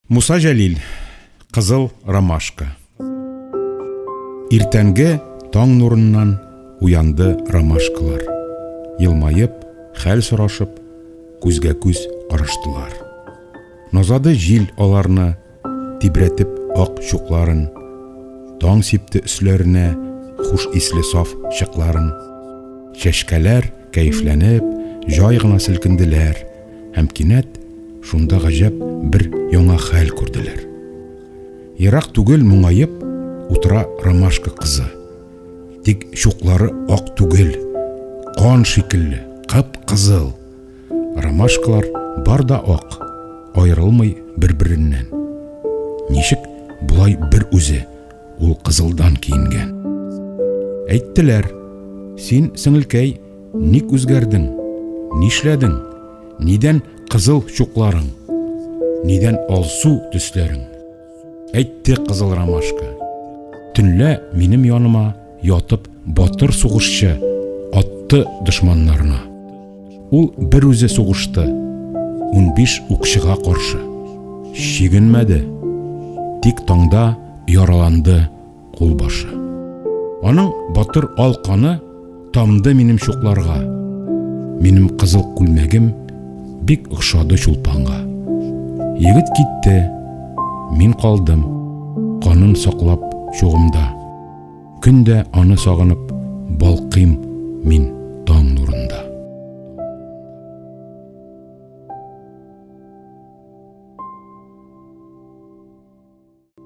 Муса Жәлил, Қызыл ромашка. Иртәнге таң нурыннан уянды ромашкалар. Елмайып, хәл сорашып, күзгә-күз караштылар. Назады җил аларны, тибрәтеп ак чукларын. Таң сипте өсләренә хуш исле саф чыкларын. Чәшкәләр кәефләнеп, җай гына селкенделәр, һәм кинәт шунда гаҗәп бер яңа хәл күрделәр. Ерак түгел моңаеп утыра ромашка кызы. Тик чуклары ак түгел, кан шикелле, кып-кызыл. Ромашкалар бар да ак, аерылмый бер-береннән. Ничек булай бер үзе, ул кызылдан киенгән. Әйттеләр: "Син, сеңелкәй, ник үзгәрдең? Нишләдең? Нидән кызыл чукларың? Нидән алсу төсләрең?" Әйтте кызыл ромашка: "Төнлә минем яныма ятып батыр сугышчы атты дошманнарына. Ул бер үзе сугышты, 15 укчыга каршы. Чигенмәде, тик таңда яраланды кулбашы. Аның батыр алканы тамды минем чукларга. Минем кызыл күлмәгем бик охшады чулпанга. Егет китте, мин калдым, канын саклап чугымда. Көндә аны сагынып, балкыйм мин таң нурында."